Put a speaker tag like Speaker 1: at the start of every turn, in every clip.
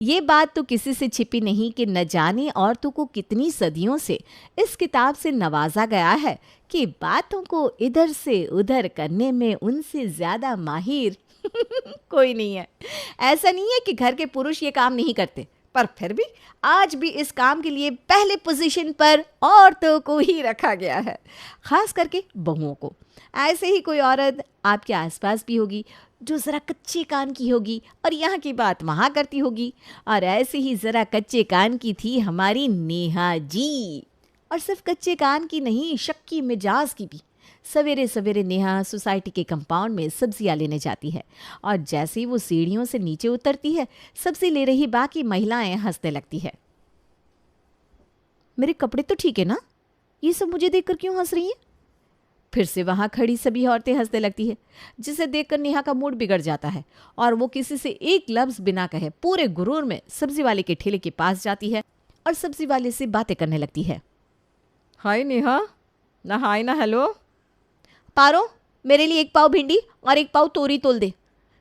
Speaker 1: ये बात तो किसी से छिपी नहीं कि न जाने औरतों को कितनी सदियों से इस किताब से नवाजा गया है कि बातों को इधर से उधर करने में उनसे ज्यादा माहिर कोई नहीं है। ऐसा नहीं है कि घर के पुरुष ये काम नहीं करते, पर फिर भी आज भी इस काम के लिए पहले पोजीशन पर औरतों को ही रखा गया है, खास करके बहुओं को। ऐसे ही कोई औरत आपके आसपास भी होगी जो ज़रा कच्चे कान की होगी और यहाँ की बात वहाँ करती होगी। और ऐसे ही ज़रा कच्चे कान की थी हमारी नेहा जी। और सिर्फ कच्चे कान की नहीं, शक्की मिजाज की भी। सवेरे सवेरे नेहा सोसाइटी के कंपाउंड में सब्जियां लेने जाती है और जैसे ही वो सीढ़ियों से नीचे उतरती है, सब्जी ले रही बाकी महिलाएं हंसने लगती है। मेरे कपड़े तो ठीक है ना, ये सब मुझे देखकर क्यों हंस रही हैं? फिर से वहां खड़ी सभी औरतें हंसने लगती है, जिसे देखकर नेहा का मूड बिगड़ जाता है और वो किसी से एक लफ्ज बिना कहे पूरे गुरूर में सब्जी वाले के ठेले के पास जाती है और सब्जी वाले से बातें करने लगती है। हाय नेहा, ना हाय ना हेलो। पारो, मेरे लिए 1 पाव भिंडी और 1 पाव तोरी तोल दे।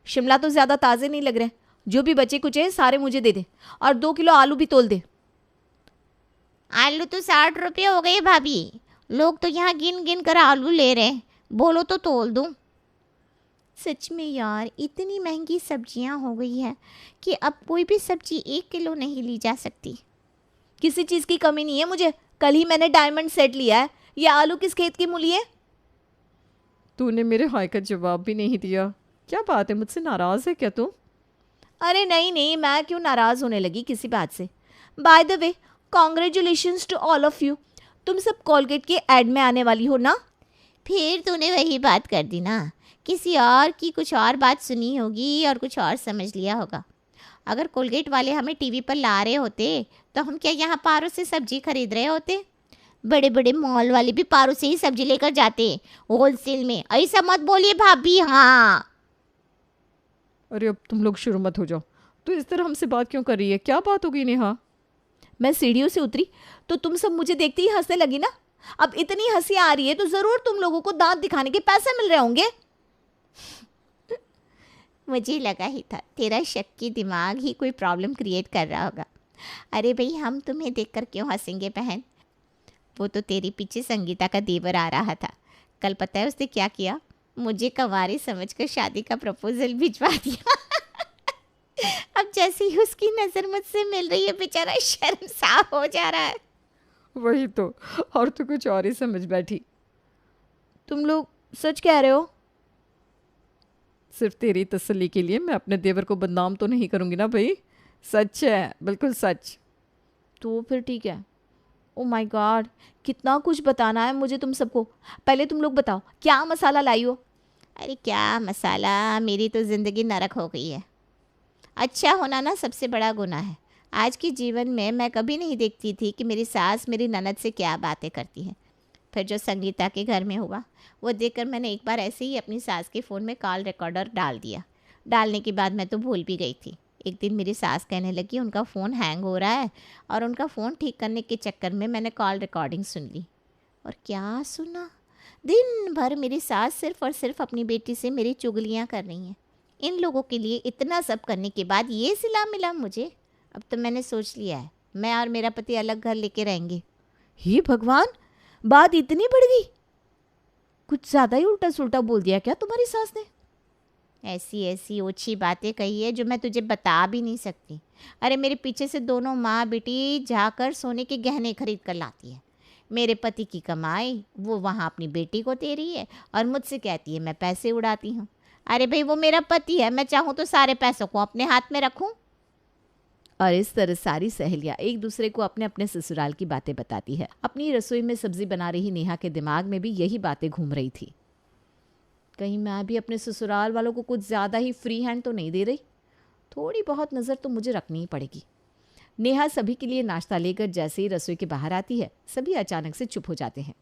Speaker 1: शिमला तो ज़्यादा ताज़े नहीं लग रहे, जो भी बचे कुचे सारे मुझे दे दे। और 2 किलो आलू भी तोल दे।
Speaker 2: आलू तो 60 रुपये हो गए भाभी, लोग तो यहाँ गिन गिन कर आलू ले रहे हैं, बोलो तो तोल दूँ। सच में यार, इतनी महंगी सब्जियाँ हो गई है कि अब कोई भी सब्जी 1 किलो नहीं ली जा सकती।
Speaker 1: किसी चीज़ की कमी नहीं है मुझे, कल ही मैंने डायमंड सेट लिया है। ये आलू किस खेत की मूली है? तूने मेरे हाय का जवाब भी नहीं दिया। क्या बात है, मुझसे नाराज़ है क्या तू? अरे नहीं नहीं, मैं क्यों नाराज़ होने लगी किसी बात से। By the way, congratulations to all of you. तुम सब कोलगेट के एड में आने वाली हो ना?
Speaker 2: फिर तूने वही बात कर दी ना, किसी और की कुछ और बात सुनी होगी और कुछ और समझ लिया होगा। अगर कोलगेट वाले हमें टीवी पर ला रहे होते तो हम क्या यहाँ पारों से सब्जी खरीद रहे होते? बड़े बड़े मॉल वाले भी पारों से ही सब्जी लेकर जाते होलसेल में। ऐसा मत बोलिए भाभी। हाँ,
Speaker 1: अरे अब तुम लोग शुरू मत हो जाओ। तो इस तरह हमसे बात क्यों कर रही है? क्या बात हो गई नेहा? मैं सीढ़ियों से उतरी तो तुम सब मुझे देखते ही हंसने लगी ना। अब इतनी हंसी आ रही है तो जरूर तुम लोगों को दांत दिखाने के पैसे मिल रहे होंगे।
Speaker 2: मुझे लगा ही था तेरा शक्की दिमाग ही कोई प्रॉब्लम क्रिएट कर रहा होगा। अरे भाई, हम तुम्हें देखकर क्यों हंसेंगे बहन? वो तो तेरे पीछे संगीता का देवर आ रहा था। कल पता है उसने क्या किया? मुझे कंवारी समझकर शादी का प्रपोजल भिजवा दिया। अब जैसे ही उसकी नज़र मुझसे मिल रही है, बेचारा शर्मसार हो जा रहा है।
Speaker 1: वही तो, और तो कुछ और ही समझ बैठी। तुम लोग सच कह रहे हो? सिर्फ तेरी तसल्ली के लिए मैं अपने देवर को बदनाम तो नहीं करूंगी ना भाई। सच है, बिल्कुल सच। तो फिर ठीक है। ओ माय गॉड, कितना कुछ बताना है मुझे तुम सबको। पहले तुम लोग बताओ, क्या मसाला लाई हो?
Speaker 2: अरे क्या मसाला, मेरी तो ज़िंदगी नरक हो गई है। अच्छा होना ना सबसे बड़ा गुनाह है। आज के जीवन में मैं कभी नहीं देखती थी कि मेरी सास मेरी ननद से क्या बातें करती है। फिर जो संगीता के घर में हुआ, वो देखकर मैंने एक बार ऐसे ही अपनी सास के फ़ोन में कॉल रिकॉर्डर डाल दिया। डालने के बाद मैं तो भूल भी गई थी। एक दिन मेरी सास कहने लगी उनका फ़ोन हैंग हो रहा है, और उनका फ़ोन ठीक करने के चक्कर में मैंने कॉल रिकॉर्डिंग सुन ली। और क्या सुना, दिन भर मेरी सास सिर्फ़ और सिर्फ अपनी बेटी से मेरी चुगलियाँ कर रही हैं। इन लोगों के लिए इतना सब करने के बाद ये सिला मिला मुझे। अब तो मैंने सोच लिया है, मैं और मेरा पति अलग घर लेके रहेंगे।
Speaker 1: हे भगवान, बात इतनी बढ़ गई? कुछ ज़्यादा ही उल्टा सुल्टा बोल दिया क्या तुम्हारी सास ने?
Speaker 2: ऐसी ऐसी ओछी बातें कही है जो मैं तुझे बता भी नहीं सकती। अरे मेरे पीछे से दोनों माँ बेटी जाकर सोने के गहने खरीद कर लाती है। मेरे पति की कमाई वो वहाँ अपनी बेटी को दे रही है और मुझसे कहती है मैं पैसे उड़ाती हूँ। अरे भाई, वो मेरा पति है, मैं चाहूँ तो सारे पैसों को अपने हाथ में रखूँ।
Speaker 1: और इस तरह सारी सहेलियां एक दूसरे को अपने अपने ससुराल की बातें बताती है। अपनी रसोई में सब्जी बना रही नेहा के दिमाग में भी यही बातें घूम रही थी। कहीं मैं भी अपने ससुराल वालों को कुछ ज़्यादा ही फ्री हैंड तो नहीं दे रही? थोड़ी बहुत नज़र तो मुझे रखनी ही पड़ेगी। नेहा सभी के लिए नाश्ता लेकर जैसे ही रसोई के बाहर आती है, सभी अचानक से चुप हो जाते हैं।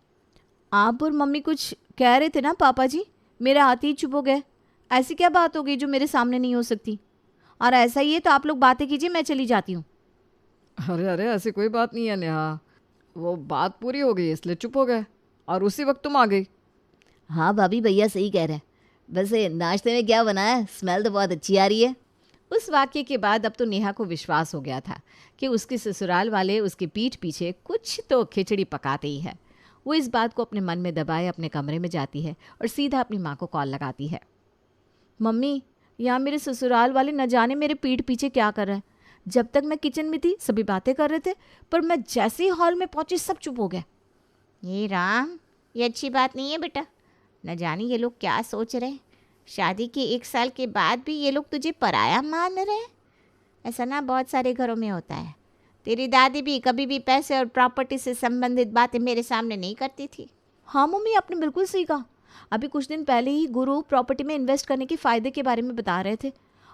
Speaker 1: आप और मम्मी कुछ कह रहे थे ना पापा जी, मेरे आते ही चुप हो गए। ऐसी क्या बात हो गई जो मेरे सामने नहीं हो सकती? और ऐसा ही है तो आप लोग बातें कीजिए, मैं चली जाती हूँ। अरे अरे, ऐसी कोई बात नहीं है नेहा, वो बात पूरी हो गई इसलिए चुप हो गए और उसी वक्त तुम आ गई। हाँ भाभी, भैया सही कह रहे हैं। वैसे नाश्ते में क्या बना है? स्मेल तो बहुत अच्छी आ रही है। उस वाक्य के बाद अब तो नेहा को विश्वास हो गया था कि उसके ससुराल वाले उसके पीठ पीछे कुछ तो खिचड़ी पकाते ही है। वो इस बात को अपने मन में दबाए अपने कमरे में जाती है और सीधा अपनी माँ को कॉल लगाती है। मम्मी, यहाँ मेरे ससुराल वाले न जाने मेरे पीठ पीछे क्या कर रहे हैं। जब तक मैं किचन में थी सभी बातें कर रहे थे, पर मैं जैसे ही हॉल में पहुंची सब चुप हो गए।
Speaker 2: ये राम, ये अच्छी बात नहीं है बेटा। न जाने ये लोग क्या सोच रहे हैं। शादी के 1 साल के बाद भी ये लोग तुझे पराया मान रहे हैं। ऐसा ना बहुत सारे घरों में होता है। तेरी दादी भी कभी भी पैसे और प्रॉपर्टी से संबंधित बातें मेरे सामने नहीं करती थी।
Speaker 1: हाँ मम्मी, आपने बिल्कुल सही कहा। अभी कुछ दिन पहले ही गुरु प्रॉपर्टी में इन्वेस्ट करने के फ़ायदे के बारे में बता रहे थे।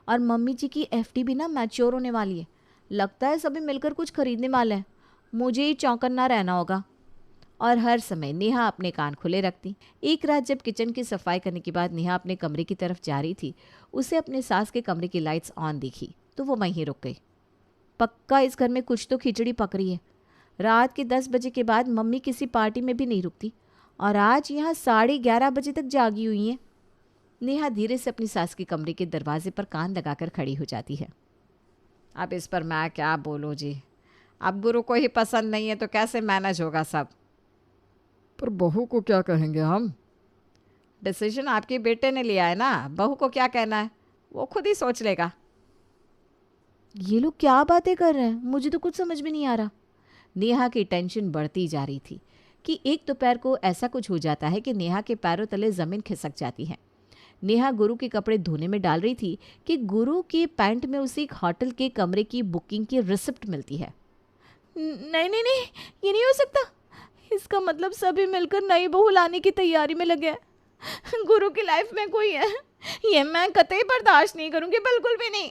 Speaker 1: और मम्मी जी की एफडी भी ना मैच्योर होने वाली है। लगता है सभी मिलकर कुछ खरीदने वाले हैं। मुझे ही चौकन्ना रहना होगा। और हर समय नेहा अपने कान खुले रखती। एक रात जब किचन की सफाई करने के बाद नेहा अपने कमरे की तरफ जा रही थी, उसे अपने सास के कमरे की लाइट्स ऑन दिखी तो वो वहीं रुक गई। पक्का इस घर में कुछ तो खिचड़ी पक रही है। रात के 10 बजे के बाद मम्मी किसी पार्टी में भी नहीं रुकती और आज यहाँ 11:30 बजे तक जागी हुई हैं। नेहा धीरे से अपनी सास के कमरे के दरवाजे पर कान लगाकर खड़ी हो जाती है। अब इस पर मैं क्या बोलूँ जी। अब गुरु को ही पसंद नहीं है तो कैसे मैनेज होगा सब।
Speaker 3: पर बहू को क्या कहेंगे हम?
Speaker 1: डिसीजन आपके बेटे ने लिया है ना, बहू को क्या कहना है, वो खुद ही सोच लेगा। ये लोग क्या बातें कर रहे हैं, मुझे तो कुछ समझ में नहीं आ रहा। नेहा की टेंशन बढ़ती जा रही थी कि एक दोपहर को ऐसा कुछ हो जाता है कि नेहा के पैरों तले ज़मीन खिसक जाती है। नेहा गुरु के कपड़े धोने में डाल रही थी कि गुरु के पैंट में उसे एक होटल के कमरे की बुकिंग की रिसिप्ट मिलती है। नहीं नहीं नहीं, ये नहीं हो सकता। इसका मतलब सभी मिलकर नई बहू लाने की तैयारी में लगे हैं। गुरु की लाइफ में कोई है, ये मैं कतई बर्दाश्त नहीं करूंगी, बिल्कुल भी नहीं।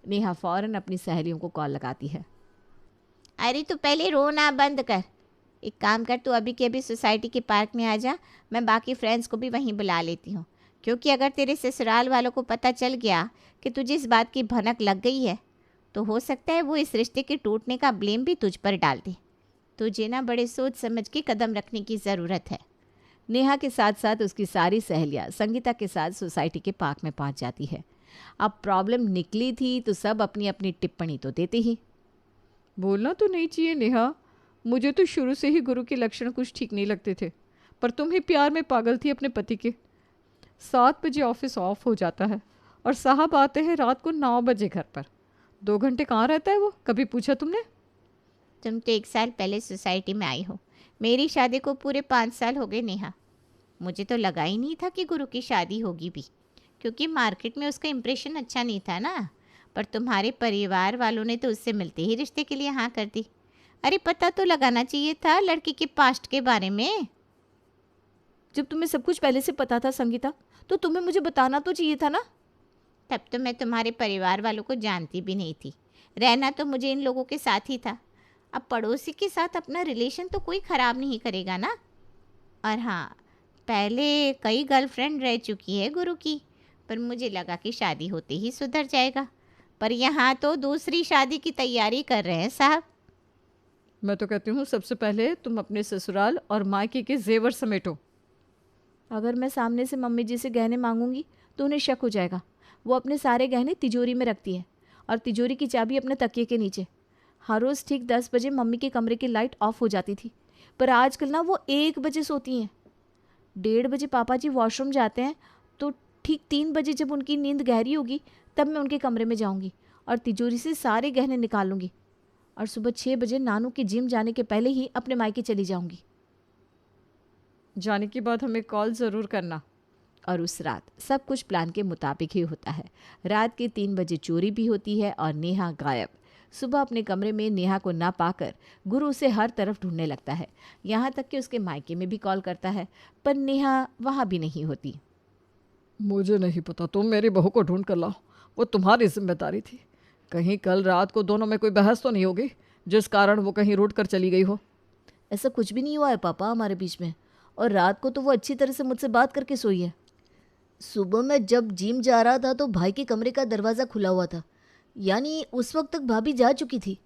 Speaker 1: नेहा फौरन अपनी सहेलियों को कॉल लगाती है।
Speaker 2: अरे तू पहले रोना बंद कर। एक काम कर, तू अभी के अभी सोसाइटी के पार्क में आ जा। मैं बाकी फ्रेंड्स को भी वहीं बुला लेती हूँ, क्योंकि अगर तेरे ससुराल वालों को पता चल गया कि तुझे इस बात की भनक लग गई है तो हो सकता है वो इस रिश्ते के टूटने का ब्लेम भी तुझ पर डाल दे। तुझे ना बड़े सोच समझ के कदम रखने की ज़रूरत है।
Speaker 1: नेहा के साथ साथ उसकी सारी सहेलियाँ संगीता के साथ सोसाइटी के पार्क में पहुँच जाती है। अब प्रॉब्लम निकली थी तो सब अपनी अपनी टिप्पणी तो देते ही।
Speaker 3: बोलना तो नहीं चाहिए नेहा, मुझे तो शुरू से ही गुरु के लक्षण कुछ ठीक नहीं लगते थे, पर तुम ही प्यार में पागल थी अपने पति के। 7 बजे ऑफिस ऑफ हो जाता है और साहब आते हैं रात को 9 बजे घर पर। 2 घंटे कहाँ रहता है वो, कभी पूछा तुमने?
Speaker 2: तुम तो 1 साल पहले सोसाइटी में आई हो। मेरी शादी को पूरे 5 साल हो गए नेहा। मुझे तो लगा ही नहीं था कि गुरु की शादी होगी भी, क्योंकि मार्केट में उसका इम्प्रेशन अच्छा नहीं था ना। पर तुम्हारे परिवार वालों ने तो उससे मिलते ही रिश्ते के लिए हाँ कर दी। अरे पता तो लगाना चाहिए था लड़की के पास्ट के बारे में।
Speaker 1: जब तुम्हें सब कुछ पहले से पता था संगीता, तो तुम्हें मुझे बताना तो चाहिए था ना।
Speaker 2: तब तो मैं तुम्हारे परिवार वालों को जानती भी नहीं थी। रहना तो मुझे इन लोगों के साथ ही था। अब पड़ोसी के साथ अपना रिलेशन तो कोई ख़राब नहीं करेगा ना। और हाँ, पहले कई गर्लफ्रेंड रह चुकी है गुरु की, पर मुझे लगा कि शादी होते ही सुधर जाएगा। पर यहाँ तो दूसरी शादी की तैयारी कर रहे हैं साहब।
Speaker 3: मैं तो कहती हूँ सबसे पहले तुम अपने ससुराल और मायके के जेवर समेटो।
Speaker 1: अगर मैं सामने से मम्मी जी से गहने मांगूंगी तो उन्हें शक हो जाएगा। वो अपने सारे गहने तिजोरी में रखती है और तिजोरी की चाबी अपने तकिए के नीचे। हर रोज़ ठीक 10 बजे मम्मी के कमरे की लाइट ऑफ हो जाती थी, पर आजकल ना वो 1 बजे सोती हैं। 1:30 बजे पापा जी वॉशरूम जाते हैं, तो ठीक 3 बजे जब उनकी नींद गहरी होगी तब मैं उनके कमरे में जाऊंगी और तिजोरी से सारे गहने निकालूंगी और सुबह 6 बजे नानू के जिम जाने के पहले ही अपने मायके चली जाऊंगी।
Speaker 3: जाने के बाद हमें कॉल ज़रूर करना।
Speaker 1: और उस रात सब कुछ प्लान के मुताबिक ही होता है। रात के 3 बजे चोरी भी होती है और नेहा गायब। सुबह अपने कमरे में नेहा को ना पाकर गुरु उसे हर तरफ ढूंढने लगता है, यहाँ तक कि उसके मायके में भी कॉल करता है, पर नेहा वहाँ भी नहीं होती।
Speaker 3: मुझे नहीं पता, तुम मेरी बहू को ढूंढ कर लाओ, वो तुम्हारी जिम्मेदारी थी। कहीं कल रात को दोनों में कोई बहस तो नहीं होगी जिस कारण वो कहीं रूठ कर चली गई हो।
Speaker 1: ऐसा कुछ भी नहीं हुआ है पापा हमारे बीच में, और रात को तो वो अच्छी तरह से मुझसे बात करके सोई है। सुबह मैं जब जिम जा रहा था तो भाई के कमरे का दरवाज़ा खुला हुआ था, यानी उस वक्त तक भाभी जा चुकी थी।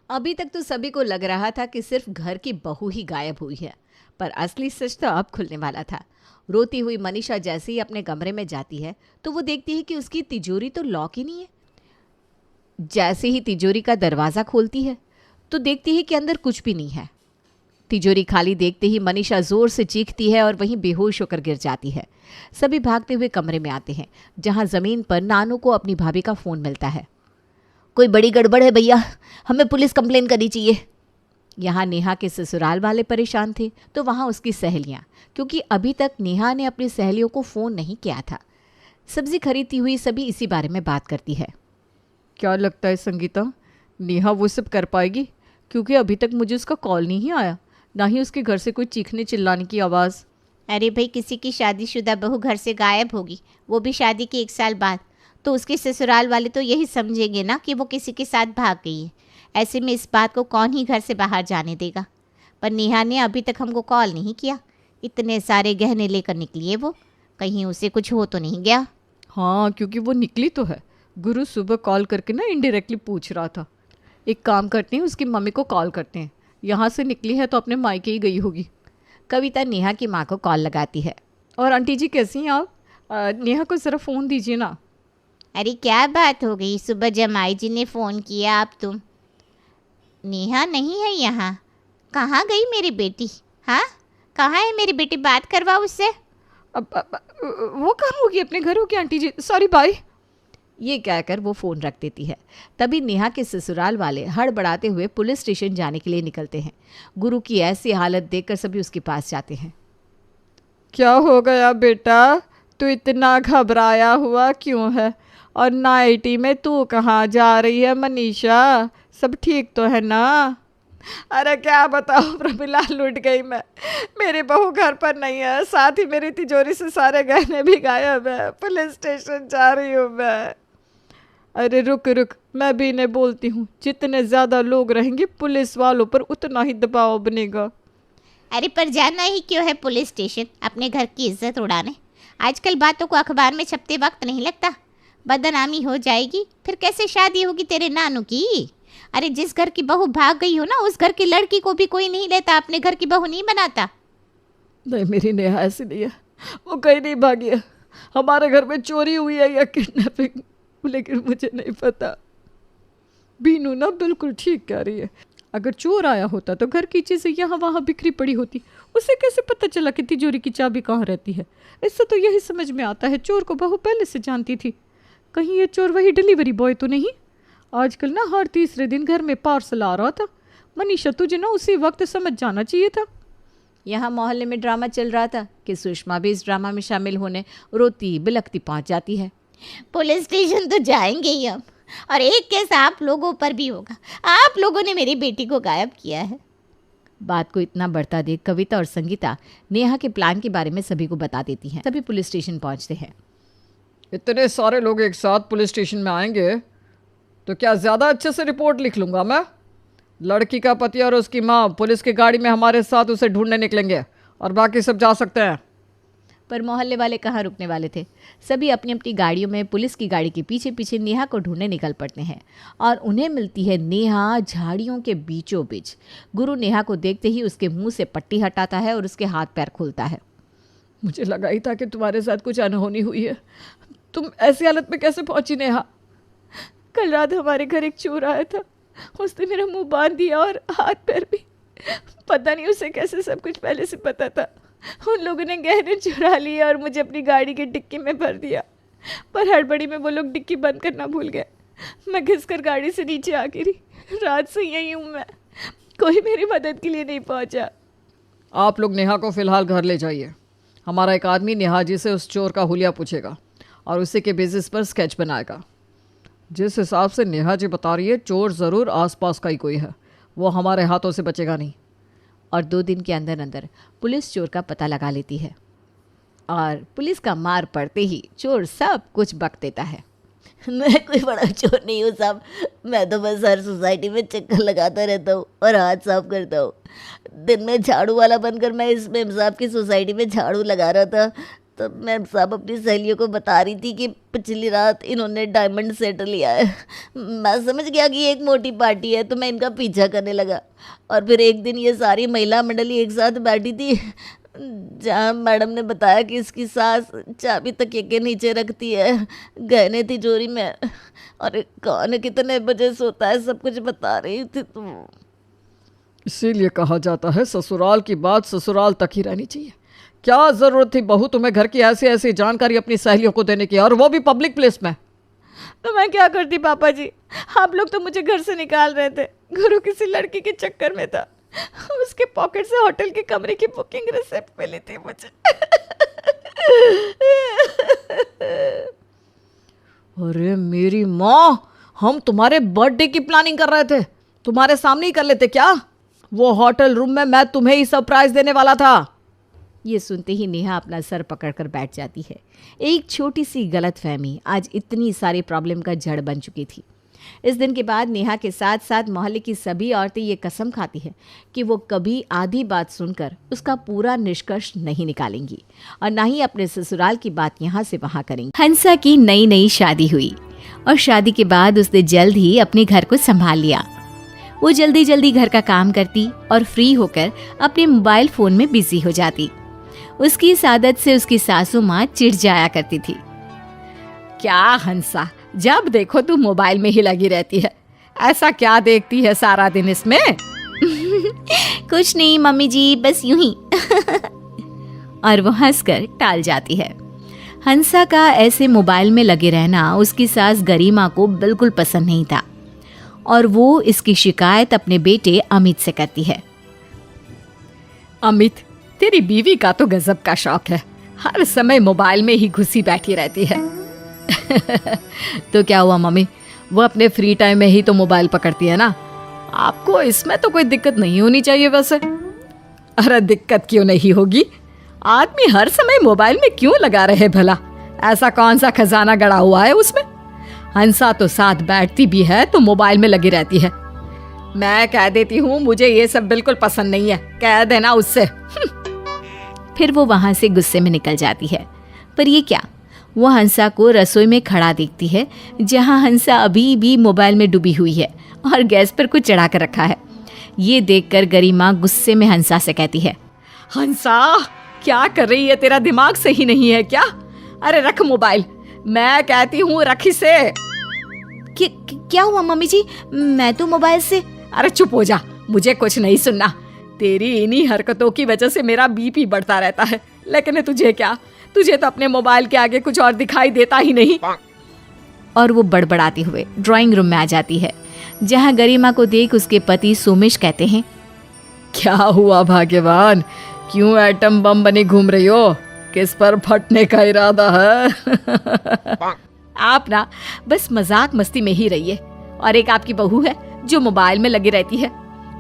Speaker 1: अभी तक तो सभी को लग रहा था कि सिर्फ घर की बहू ही गायब हुई है, पर असली सच तो अब खुलने वाला था। रोती हुई मनीषा जैसे ही अपने कमरे में जाती है तो वो देखती है कि उसकी तिजोरी तो लॉक ही नहीं है। जैसे ही तिजोरी का दरवाज़ा खोलती है तो देखती है कि अंदर कुछ भी नहीं है। तिजोरी खाली देखते ही मनीषा जोर से चीखती है और वहीं बेहोश होकर गिर जाती है। सभी भागते हुए कमरे में आते हैं, जहां जमीन पर नानू को अपनी भाभी का फोन मिलता है।
Speaker 2: कोई बड़ी गड़बड़ है भैया, हमें पुलिस कंप्लेन करनी चाहिए।
Speaker 1: यहाँ नेहा के ससुराल वाले परेशान थे तो वहाँ उसकी सहेलियाँ, क्योंकि अभी तक नेहा ने अपनी सहेलियों को फ़ोन नहीं किया था। सब्जी खरीदती हुई सभी इसी बारे में बात करती है।
Speaker 3: क्या लगता है संगीता, नेहा वो सब कर पाएगी? क्योंकि अभी तक मुझे उसका कॉल नहीं आया, ना ही उसके घर से कोई चीखने चिल्लाने की आवाज़।
Speaker 2: अरे भाई, किसी की शादीशुदा बहू घर से गायब होगी, वो भी शादी के 1 साल बाद, तो उसके ससुराल वाले तो यही समझेंगे ना कि वो किसी के साथ भाग गई है। ऐसे में इस बात को कौन ही घर से बाहर जाने देगा। पर नेहा ने अभी तक हमको कॉल नहीं किया। इतने सारे गहने लेकर निकली है वो, कहीं उसे कुछ हो तो नहीं गया।
Speaker 3: हाँ, क्योंकि वो निकली तो है। गुरु सुबह कॉल करके ना इनडायरेक्टली पूछ रहा था। एक काम करते हैं, उसकी मम्मी को कॉल करते हैं। यहाँ से निकली है तो अपने मायके ही गई होगी।
Speaker 1: कविता नेहा की माँ को कॉल लगाती है।
Speaker 3: और आंटी जी कैसी हैं आप? नेहा को ज़रा फ़ोन दीजिए ना।
Speaker 2: अरे क्या बात हो गई, सुबह जमाई जी ने फ़ोन किया, आप तुम? नेहा नहीं है यहाँ। कहाँ गई मेरी बेटी? हाँ, कहाँ है मेरी बेटी? बात करवाओ उससे।
Speaker 3: अब वो कहाँ होगी? अपने घर होगी आंटी जी, सॉरी बाय।
Speaker 1: ये कहकर वो फ़ोन रख देती है। तभी नेहा के ससुराल वाले हड़बड़ाते हुए पुलिस स्टेशन जाने के लिए निकलते हैं। गुरु की ऐसी हालत देखकर सभी उसके पास जाते हैं।
Speaker 3: क्या हो गया बेटा, तू इतना घबराया हुआ क्यों है? और नाइटी में तू कहाँ जा रही है मनीषा? सब ठीक तो है ना? अरे क्या बताओ प्रमिला, लूट गई मैं। मेरी बहू घर पर नहीं है, साथ ही मेरी तिजोरी से सारे गहने भी गायब है। पुलिस स्टेशन जा रही हूँ मैं। अरे रुक रुक, मैं भी इन्हें बोलती हूँ। जितने ज़्यादा लोग रहेंगे पुलिस वालों पर उतना ही दबाव बनेगा।
Speaker 2: अरे पर जाना ही क्यों है पुलिस स्टेशन? अपने घर की इज्जत उड़ाने। आजकल बातों को अखबार में छपते वक्त नहीं लगता, बदनामी हो जाएगी। फिर कैसे शादी होगी तेरे नानू की? अरे जिस घर की बहू भाग गई हो ना, उस घर की लड़की को भी कोई नहीं लेता, अपने घर की बहू नहीं बनाता।
Speaker 3: नहीं, मेरी नेहा ऐसी नहीं है, वो कहीं नहीं भागी है। हमारे घर में चोरी हुई है या किडनैपिंग, लेकिन मुझे नहीं पता। बीनू ना बिल्कुल ठीक कह रही है। अगर चोर आया होता तो घर की चीज़ें यहाँ वहाँ बिखरी पड़ी होती। उसे कैसे पता चला कि तिजोरी की चाबी कहाँ रहती है? इससे तो यही समझ में आता है चोर को बहू पहले से जानती थी। कहीं ये चोर वही डिलीवरी बॉय तो नहीं? आजकल ना हर तीसरे दिन घर में पार्सल आ रहा था। मनीषा, तुझे ना उसी वक्त समझ जाना चाहिए था।
Speaker 1: यहाँ मोहल्ले में ड्रामा चल रहा था कि सुषमा भी इस ड्रामा में शामिल होने रोती बिलखती पहुँच जाती है।
Speaker 2: पुलिस स्टेशन तो जाएंगे ही हम, और एक केस आप लोगों पर भी होगा। आप लोगों ने मेरी बेटी को गायब किया है।
Speaker 1: बात को इतना बढ़ता देख कविता और संगीता नेहा के प्लान के बारे में सभी को बता देती हैं। सभी पुलिस स्टेशन पहुंचते हैं।
Speaker 3: इतने सारे लोग एक साथ पुलिस स्टेशन में आएंगे तो क्या ज़्यादा अच्छे से रिपोर्ट लिख लूँगा मैं? लड़की का पति और उसकी माँ पुलिस की गाड़ी में हमारे साथ उसे ढूंढने निकलेंगे और बाकी सब जा सकते हैं।
Speaker 1: पर मोहल्ले वाले कहाँ रुकने वाले थे। सभी अपनी अपनी गाड़ियों में पुलिस की गाड़ी के पीछे पीछे नेहा को ढूंढने निकल पड़ते हैं और उन्हें मिलती है नेहा झाड़ियों के बीचों बीच। गुरु नेहा को देखते ही उसके मुंह से पट्टी हटाता है और उसके हाथ पैर खोलता है।
Speaker 3: मुझे लगा ही था कि तुम्हारे साथ कुछ अनहोनी हुई है। तुम ऐसी हालत में कैसे पहुंची नेहा? कल रात हमारे घर एक चोर आया था, उसने मेरा मुंह बांध दिया और हाथ पैर भी। पता नहीं उसे कैसे सब कुछ पहले से पता था। उन लोगों ने गहने चुरा लिए और मुझे अपनी गाड़ी की डिक्की में भर दिया, पर हड़बड़ी में वो लोग डिक्की बंद करना भूल गए। मैं घिसकर गाड़ी से नीचे आ गिरी। रात से यही हूँ मैं, कोई मेरी मदद के लिए नहीं पहुँचा। आप लोग नेहा को फ़िलहाल घर ले जाइए। हमारा एक आदमी नेहा जी से उस चोर का हुलिया पूछेगा और उसी के बेसिस पर स्केच बनाएगा। जिस हिसाब से नेहा जी बता रही है, चोर ज़रूर आसपास का ही कोई है, वो हमारे हाथों से बचेगा नहीं।
Speaker 1: और 2 दिन के अंदर अंदर पुलिस चोर का पता लगा लेती है और पुलिस का मार पड़ते ही चोर सब कुछ बक देता है।
Speaker 4: मैं कोई बड़ा चोर नहीं हूँ साहब, मैं तो बस हर सोसाइटी में चक्कर लगाता रहता हूँ और हाथ साफ करता हूँ। दिन में झाड़ू वाला बनकर मैं इस मेम साहब की सोसाइटी में झाड़ू लगा रहा था, तो मैम साहब अपनी सहेलियों को बता रही थी कि पिछली रात इन्होंने डायमंड सेट लिया है। मैं समझ गया कि एक मोटी पार्टी है, तो मैं इनका पीछा करने लगा। और फिर एक दिन ये सारी महिला मंडली एक साथ बैठी थी, जहाँ मैडम ने बताया कि इसकी सास चाबी तकिए के नीचे रखती है, गहने तिजोरी में, अरे कौन कितने बजे सोता है सब कुछ बता रही थी तुम।
Speaker 3: इसीलिए कहा जाता है ससुराल की बात ससुराल तक ही रहनी चाहिए। क्या जरूरत थी बहू तुम्हें घर की ऐसी ऐसी जानकारी अपनी सहेलियों को देने की, और वो भी पब्लिक प्लेस में।
Speaker 1: तो मैं क्या करती पापा जी, आप लोग तो मुझे घर से निकाल रहे थे। गुरु किसी लड़की के चक्कर में था, उसके पॉकेट से होटल के कमरे की बुकिंग रिसिप्ट मिली थी मुझे।
Speaker 3: अरे मेरी माँ, हम तुम्हारे बर्थडे की प्लानिंग कर रहे थे, तुम्हारे सामने ही कर लेते क्या? वो होटल रूम में मैं तुम्हें ही सरप्राइज देने वाला था।
Speaker 1: ये सुनते ही नेहा अपना सर पकड़कर बैठ जाती है। एक छोटी सी गलतफहमी आज इतनी सारी प्रॉब्लम का जड़ बन चुकी थी। इस दिन के बाद नेहा के साथ साथ मोहल्ले की सभी औरतें ये कसम खाती हैं कि वो कभी आधी बात सुनकर उसका पूरा निष्कर्ष नहीं निकालेंगी और ना ही अपने ससुराल की बात यहाँ से वहाँ करेंगी। हंसा की नई नई शादी हुई और शादी के बाद उसने जल्द ही अपने घर को संभाल लिया। वो जल्दी जल्दी घर का काम करती और फ्री होकर अपने मोबाइल फोन में बिजी हो जाती। उसकी इस आदत से उसकी सासू माँ चिढ़ जाया करती थी।
Speaker 3: क्या हंसा, जब देखो तू मोबाइल में ही लगी रहती है, ऐसा क्या देखती है सारा दिन इसमें?
Speaker 2: कुछ नहीं मम्मी जी, बस यूं ही।
Speaker 1: और वो हंसकर टाल जाती है। हंसा का ऐसे मोबाइल में लगे रहना उसकी सास गरिमा को बिल्कुल पसंद नहीं था और वो इसकी शिकायत अपने बेटे अमित से करती है।
Speaker 3: अमित, तेरी बीवी का तो गजब का शौक है, हर समय मोबाइल में ही घुसी बैठी रहती है। तो क्या हुआ मम्मी, वो अपने फ्री टाइम में ही तो मोबाइल पकड़ती है ना, आपको इसमें तो कोई दिक्कत नहीं होनी चाहिए वैसे। अरे दिक्कत क्यों नहीं होगी, आदमी हर समय मोबाइल में क्यों लगा रहे भला, ऐसा कौन सा खजाना गड़ा हुआ है उसमें? हंसा तो साथ बैठती भी है तो मोबाइल में लगी रहती है। मैं कह देती हूँ मुझे ये सब बिल्कुल पसंद नहीं है, कह देना उससे।
Speaker 1: फिर वो वहां से गुस्से में निकल जाती है। पर ये क्या, वो हंसा को रसोई में खड़ा देखती है जहां हंसा अभी भी मोबाइल में डूबी हुई है और गैस पर कुछ चढ़ा कर रखा है। ये देखकर गरिमा गुस्से में हंसा से कहती है,
Speaker 3: हंसा क्या कर रही है, तेरा दिमाग सही नहीं है क्या? अरे रख मोबाइल, मैं कहती हूँ रख इसे।
Speaker 2: क्या हुआ मम्मी जी, मैं तो मोबाइल से।
Speaker 3: अरे चुप हो जा, मुझे कुछ नहीं सुनना। तेरी इन्हीं हरकतों की वजह से मेरा बीपी बढ़ता रहता है, लेकिन तुझे क्या, तुझे तो अपने मोबाइल के आगे कुछ और दिखाई देता ही नहीं।
Speaker 1: और वो बड़बड़ाते हुए ड्राइंग रूम में आ जाती है जहां गरिमा को देख उसके पति सोमेश कहते हैं,
Speaker 3: क्या हुआ भाग्यवान, क्यों एटम बम बनी घूम रही हो, किस पर फटने का इरादा है?
Speaker 1: आप ना बस मजाक मस्ती में ही रहिए। और एक आपकी बहू है जो मोबाइल में लगी रहती है,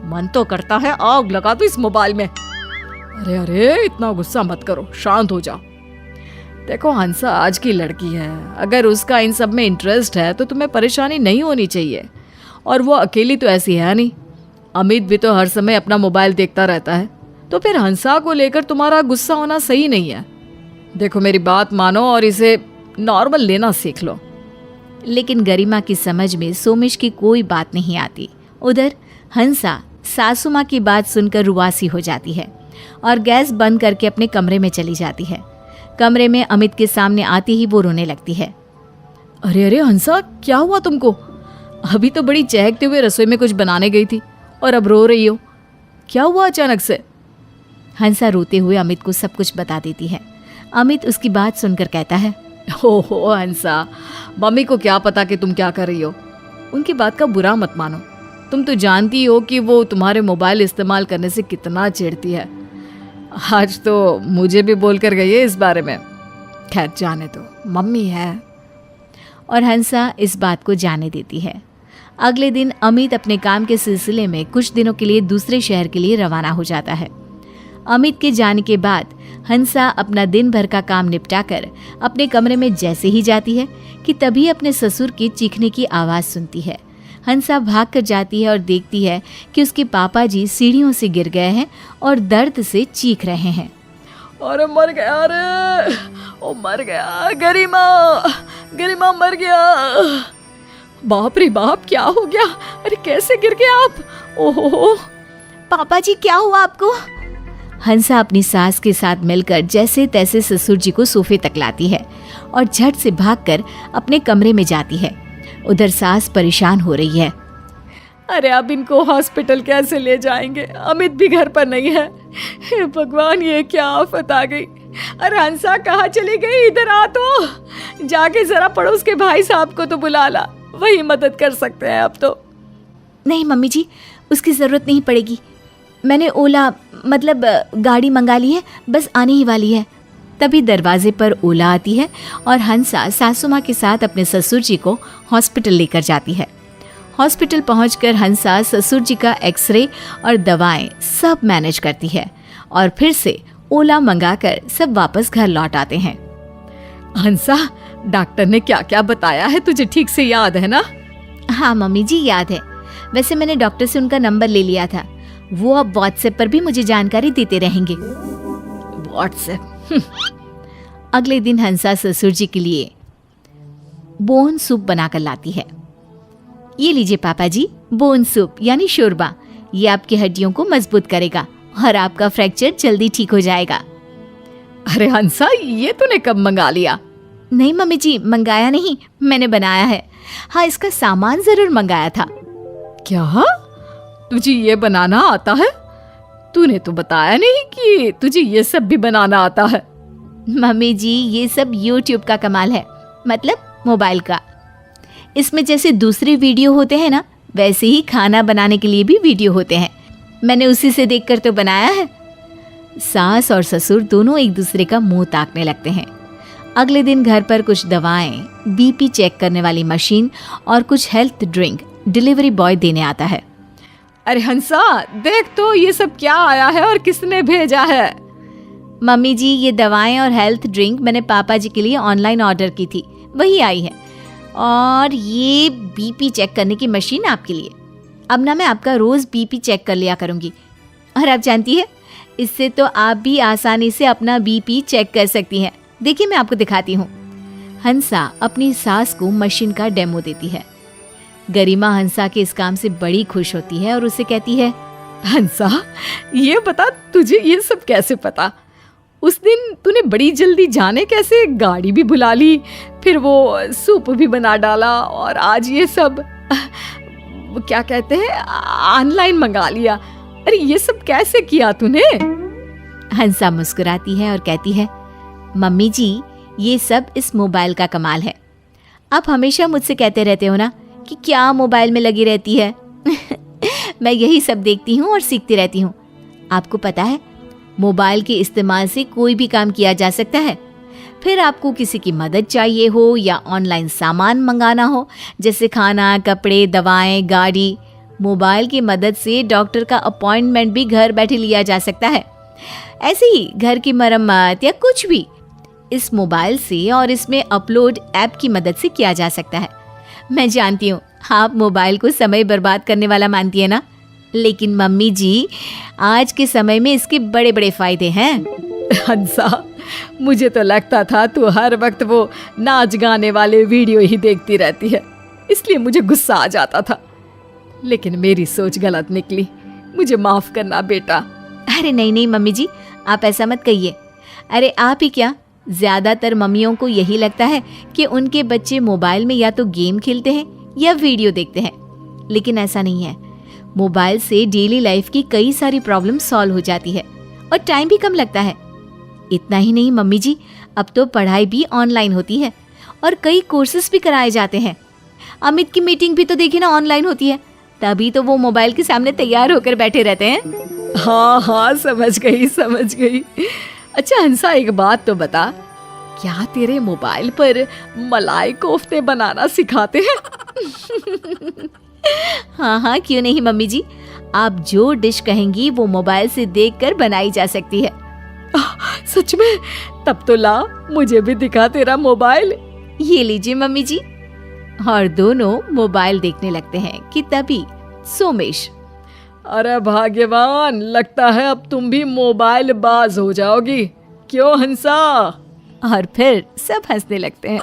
Speaker 3: मन तो करता है आग लगा दो इस मोबाइल में। अरे अरे इतना गुस्सा मत करो, शांत हो जाओ। देखो हंसा आज की लड़की है, अगर उसका इन सब में इंटरेस्ट है तो तुम्हें परेशानी नहीं होनी चाहिए। और वो अकेली तो ऐसी है नहीं, अमित भी तो हर समय अपना मोबाइल देखता रहता है, तो फिर हंसा को लेकर तुम्हारा गुस्सा होना सही नहीं है। देखो मेरी बात मानो और इसे नॉर्मल लेना सीख लो।
Speaker 1: लेकिन गरिमा की समझ में सोमेश की कोई बात नहीं आती। उधर हंसा सासू माँ की बात सुनकर रुआसी हो जाती है और गैस बंद करके अपने कमरे में चली जाती है। कमरे में अमित के सामने आती ही वो रोने लगती है।
Speaker 3: अरे अरे हंसा, क्या हुआ तुमको? अभी तो बड़ी चहकते हुए रसोई में कुछ बनाने गई थी और अब रो रही हो, क्या हुआ अचानक से?
Speaker 1: हंसा रोते हुए अमित को सब कुछ बता देती है। अमित उसकी बात सुनकर कहता है,
Speaker 3: ओहो हंसा, मम्मी को क्या पता कि तुम क्या कर रही हो, उनकी बात का बुरा मत मानो। तुम तो जानती हो कि वो तुम्हारे मोबाइल इस्तेमाल करने से कितना चिढ़ती है। आज तो मुझे भी बोल कर गई है इस बारे में। खैर जाने दो, मम्मी है।
Speaker 1: और हंसा इस बात को जाने देती है। अगले दिन अमित अपने काम के सिलसिले में कुछ दिनों के लिए दूसरे शहर के लिए रवाना हो जाता है। अमित के जाने के बाद हंसा अपना दिन भर का काम निपटाकर अपने कमरे में जैसे ही जाती है कि तभी अपने ससुर की चीखने की आवाज़ सुनती है। हंसा भाग कर जाती है और देखती है कि उसके पापा जी सीढ़ियों से गिर गए हैं और दर्द से चीख रहे हैं।
Speaker 3: अरे मर गया, अरे ओ मर गया, गरिमा गरिमा मर गया। बाप रे बाप, क्या हो गया? अरे कैसे गिर गए आप? ओहो
Speaker 2: पापा जी क्या हुआ आपको?
Speaker 1: हंसा अपनी सास के साथ मिलकर जैसे तैसे ससुर जी को सोफे तक लाती है और झट से भागकर अपने कमरे में जाती है। उधर सास परेशान हो रही है।
Speaker 3: अरे अब इनको हॉस्पिटल कैसे ले जाएंगे? अमित भी घर पर नहीं है। हे भगवान, ये क्या आफत आ गई। अरे हंसा कहाँ चली गई? इधर आ तो, जाके जरा पड़ोस के भाई साहब को तो बुला ला, वही मदद कर सकते हैं अब तो।
Speaker 1: नहीं मम्मी जी, उसकी ज़रूरत नहीं पड़ेगी। मैंने ओला मतलब गाड़ी मंगा ली है, बस आने ही वाली है। तभी दरवाजे पर ओला आती है और हंसा सासू माँ के साथ अपने ससुर जी को हॉस्पिटल लेकर जाती है। हॉस्पिटल पहुंचकर हंसा ससुर जी का एक्सरे और दवाएं सब मैनेज करती है और फिर से ओला मंगाकर सब वापस घर लौट आते हैं।
Speaker 3: हंसा, डॉक्टर ने क्या क्या बताया है तुझे ठीक से याद है ना?
Speaker 1: हाँ मम्मी जी, याद है। वैसे मैंने डॉक्टर से उनका नंबर ले लिया था, वो अब व्हाट्सएप पर भी मुझे जानकारी देते रहेंगे।
Speaker 3: व्हाट्सएप?
Speaker 1: अगले दिन हंसा ससुर जी के लिए बोन सूप बनाकर लाती है। ये लीजिए पापा जी, बोन सूप यानी शोरबा। ये आपकी हड्डियों को मजबूत करेगा और आपका फ्रैक्चर जल्दी ठीक हो जाएगा।
Speaker 3: अरे हंसा, ये तूने कब मंगा लिया?
Speaker 1: नहीं मम्मी जी, मंगाया नहीं, मैंने बनाया है। हाँ, इसका सामान जरूर मंगाया था।
Speaker 3: क्या तुझे ये बनाना आता है? तूने तो बताया नहीं कि तुझे ये सब भी बनाना आता है।
Speaker 1: मम्मी जी, ये सब YouTube का कमाल है, मतलब मोबाइल का। इसमें जैसे दूसरे वीडियो होते हैं ना, वैसे ही खाना बनाने के लिए भी वीडियो होते हैं। मैंने उसी से देखकर तो बनाया है। सास और ससुर दोनों एक दूसरे का मुंह ताकने लगते हैं। अगले दिन घर पर कुछ दवाएं, बीपी चेक करने वाली मशीन और कुछ हेल्थ ड्रिंक डिलीवरी बॉय देने आता है।
Speaker 3: अरे हंसा, देख तो ये सब क्या आया है और किसने भेजा है?
Speaker 1: मम्मी जी, ये दवाएं और हेल्थ ड्रिंक मैंने पापा जी के लिए ऑनलाइन ऑर्डर की थी, वही आई है। और ये बीपी चेक करने की मशीन आपके लिए। अब ना मैं आपका रोज बीपी चेक कर लिया करूंगी। और आप जानती है, इससे तो आप भी आसानी से अपना बीपी चेक कर सकती हैं। देखिए, मैं आपको दिखाती हूँ। हंसा अपनी सास को मशीन का डेमो देती है। गरिमा हंसा के इस काम से बड़ी खुश होती है और उसे कहती है,
Speaker 3: हंसा, ये बता, तुझे ये सब कैसे पता? उस दिन तूने बड़ी जल्दी जाने कैसे गाड़ी भी बुला ली, फिर वो सूप भी बना डाला और आज ये सब क्या कहते हैं ऑनलाइन मंगा लिया। अरे ये सब कैसे किया तूने?
Speaker 1: हंसा मुस्कुराती है और कहती है, मम्मी जी, ये सब इस मोबाइल का कमाल है। आप हमेशा मुझसे कहते रहते हो ना कि क्या मोबाइल में लगी रहती है। मैं यही सब देखती हूँ और सीखती रहती हूँ। आपको पता है, मोबाइल के इस्तेमाल से कोई भी काम किया जा सकता है। फिर आपको किसी की मदद चाहिए हो या ऑनलाइन सामान मंगाना हो, जैसे खाना, कपड़े, दवाएं, गाड़ी, मोबाइल की मदद से डॉक्टर का अपॉइंटमेंट भी घर बैठे लिया जा सकता है। ऐसे ही घर की मरम्मत या कुछ भी इस मोबाइल से और इसमें अपलोड ऐप की मदद से किया जा सकता है। मैं जानती हूँ आप मोबाइल को समय बर्बाद करने वाला मानती है ना, लेकिन मम्मी जी, आज के समय में इसके बड़े बड़े फायदे हैं।
Speaker 3: हंसा, मुझे तो लगता था तू हर वक्त वो नाच गाने वाले वीडियो ही देखती रहती है, इसलिए मुझे गुस्सा आ जाता था। लेकिन मेरी सोच गलत निकली, मुझे माफ करना बेटा।
Speaker 1: अरे नहीं नहीं मम्मी जी, आप ऐसा मत कहिए। अरे आप ही क्या, ज़्यादातर मम्मियों को यही लगता है कि उनके बच्चे मोबाइल में या तो गेम खेलते हैं या वीडियो देखते हैं, लेकिन ऐसा नहीं है। मोबाइल से डेली लाइफ की कई सारी प्रॉब्लम सॉल्व हो जाती है और टाइम भी कम लगता है। इतना ही नहीं मम्मी जी, अब तो पढ़ाई भी ऑनलाइन होती है और कई कोर्सेज भी कराए जाते हैं। अमित की मीटिंग भी तो देखिए ना ऑनलाइन होती है, तभी तो वो मोबाइल के सामने तैयार होकर बैठे रहते हैं।
Speaker 3: हाँ हाँ, समझ गई। अच्छा हंसा, एक बात तो बता, क्या तेरे मोबाइल पर मलाई कोफ्ते बनाना सिखाते हैं?
Speaker 1: हाँ, क्यों नहीं मम्मी जी, आप जो डिश कहेंगी वो मोबाइल से देखकर बनाई जा सकती है।
Speaker 3: सच में? तब तो ला, मुझे भी दिखा तेरा मोबाइल।
Speaker 1: ये लीजिए मम्मी जी। और दोनों मोबाइल देखने लगते हैं कि तभी सोमेश,
Speaker 3: अरे भाग्यवान, लगता है अब तुम भी मोबाइल बाज हो जाओगी, क्यों हंसा?
Speaker 1: और फिर सब हंसने लगते हैं।